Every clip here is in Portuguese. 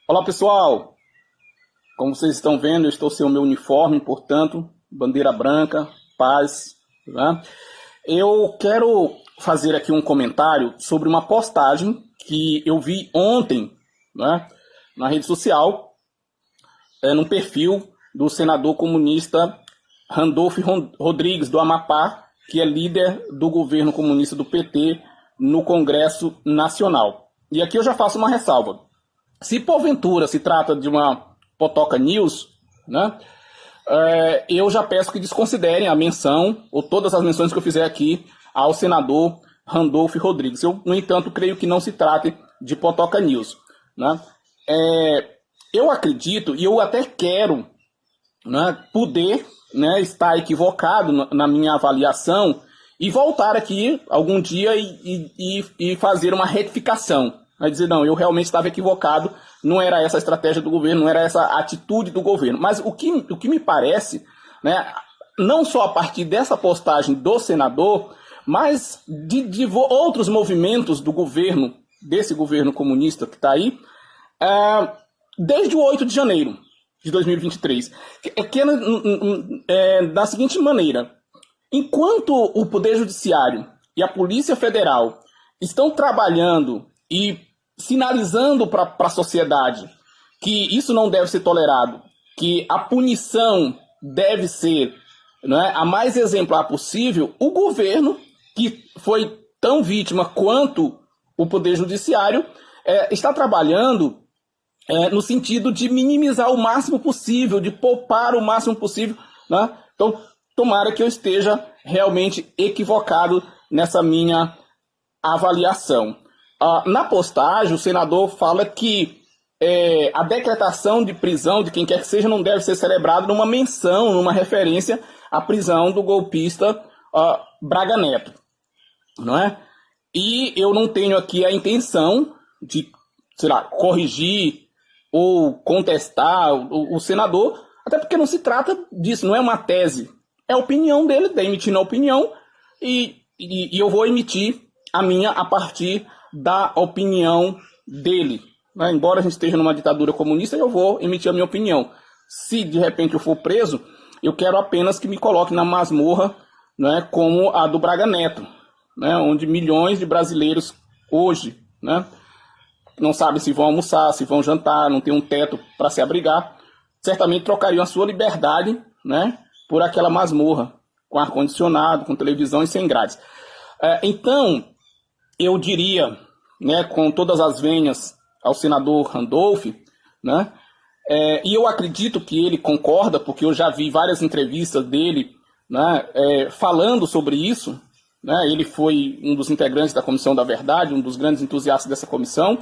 Olá pessoal, como vocês estão vendo, eu estou sem o meu uniforme, portanto, bandeira branca, paz, né? Eu quero fazer aqui um comentário sobre uma postagem que eu vi ontem, né, na rede social, no perfil do senador comunista Randolph Rodrigues, do Amapá, que é líder do governo comunista do PT no Congresso Nacional. E aqui eu já faço uma ressalva. Se porventura se trata de uma Potoca News, né, eu já peço que desconsiderem a menção, ou todas as menções que eu fizer aqui, ao senador Randolph Rodrigues. Eu, no entanto, creio que não se trate de Potoca News. Né? Eu acredito, e eu até quero, né, poder, né, estar equivocado na minha avaliação e voltar aqui algum dia e fazer uma retificação. Vai dizer, não, eu realmente estava equivocado, não era essa a estratégia do governo, não era essa a atitude do governo. Mas o que me parece, né, não só a partir dessa postagem do senador, mas de outros movimentos do governo, desse governo comunista que está aí, desde o 8 de janeiro de 2023, que é da seguinte maneira: enquanto o Poder Judiciário e a Polícia Federal estão trabalhando e sinalizando para a sociedade que isso não deve ser tolerado, que a punição deve ser, né, a mais exemplar possível, o governo, que foi tão vítima quanto o Poder Judiciário, está trabalhando no sentido de minimizar o máximo possível, de poupar o máximo possível. Né? Então, tomara que eu esteja realmente equivocado nessa minha avaliação. Na postagem, o senador fala que a decretação de prisão de quem quer que seja não deve ser celebrada numa menção, numa referência à prisão do golpista Braga Neto. Não é? E eu não tenho aqui a intenção de, sei lá, corrigir ou contestar o senador, até porque não se trata disso, não é uma tese. É a opinião dele, está emitindo a opinião, e eu vou emitir a minha a partir da opinião dele. Né? Embora a gente esteja numa ditadura comunista, eu vou emitir a minha opinião. Se de repente eu for preso, eu quero apenas que me coloque na masmorra, né, como a do Braga Neto, né, onde milhões de brasileiros hoje, né, não sabem se vão almoçar, se vão jantar, não tem um teto para se abrigar, certamente trocariam a sua liberdade, né, por aquela masmorra, com ar-condicionado, com televisão e sem grades. Então, eu diria, né, com todas as venhas ao senador Randolph, né, e eu acredito que ele concorda, porque eu já vi várias entrevistas dele, né, falando sobre isso. Né, ele foi um dos integrantes da Comissão da Verdade, um dos grandes entusiastas dessa comissão,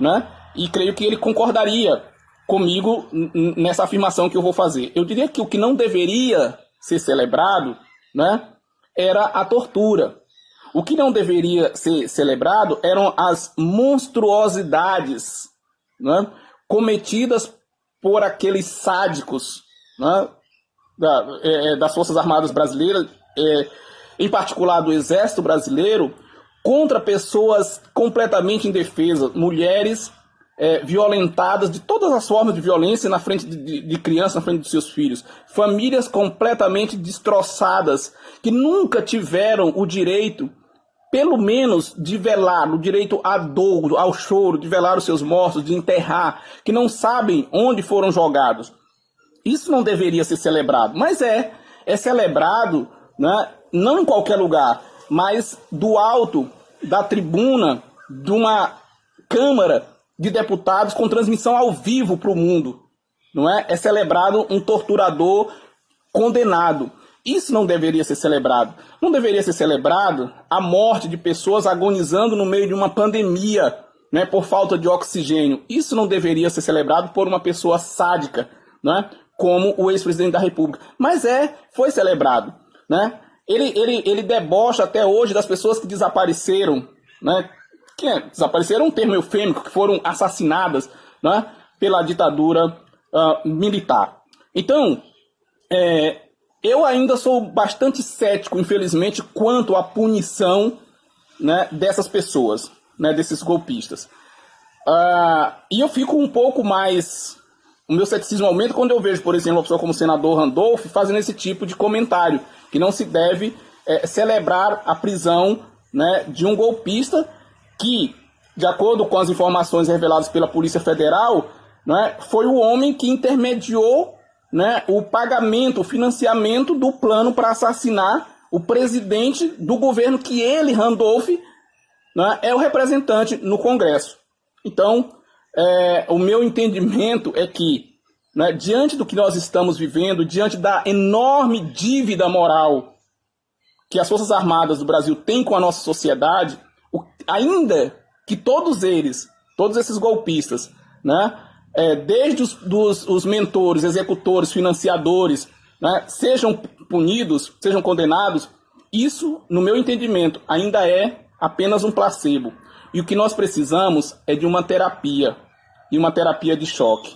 né, e creio que ele concordaria comigo nessa afirmação que eu vou fazer. Eu diria que o que não deveria ser celebrado, né, era a tortura. O que não deveria ser celebrado eram as monstruosidades, né, cometidas por aqueles sádicos, né, das Forças Armadas Brasileiras, em particular do Exército Brasileiro, contra pessoas completamente indefesas, mulheres violentadas de todas as formas de violência na frente de crianças, na frente de seus filhos, famílias completamente destroçadas, que nunca tiveram o direito, pelo menos, de velar, o direito à dor, ao choro, de velar os seus mortos, de enterrar, que não sabem onde foram jogados. Isso não deveria ser celebrado, mas é celebrado, né, não em qualquer lugar, mas do alto da tribuna de uma Câmara de Deputados com transmissão ao vivo para o mundo. Não é? É celebrado um torturador condenado. Isso não deveria ser celebrado. Não deveria ser celebrado a morte de pessoas agonizando no meio de uma pandemia, né, por falta de oxigênio. Isso não deveria ser celebrado por uma pessoa sádica, né, como o ex-presidente da República. Mas foi celebrado. Né? Ele debocha até hoje das pessoas que desapareceram, né? Desapareceram é um termo eufêmico, que foram assassinadas, né, pela ditadura militar. Então, eu ainda sou bastante cético, infelizmente, quanto à punição, né, dessas pessoas, né, desses golpistas. E eu fico um pouco mais... O meu ceticismo aumenta quando eu vejo, por exemplo, uma pessoa como o senador Randolph fazendo esse tipo de comentário, que não se deve celebrar a prisão, né, de um golpista que, de acordo com as informações reveladas pela Polícia Federal, né, foi o homem que intermediou, né, o pagamento, o financiamento do plano para assassinar o presidente do governo que ele, Randolph, né, é o representante no Congresso. Então, o meu entendimento é que, né, diante do que nós estamos vivendo, diante da enorme dívida moral que as Forças Armadas do Brasil têm com a nossa sociedade, ainda que todos esses golpistas, né, desde os mentores, executores, financiadores, né, sejam punidos, sejam condenados, isso, no meu entendimento, ainda é apenas um placebo. E o que nós precisamos é de uma terapia, e uma terapia de choque.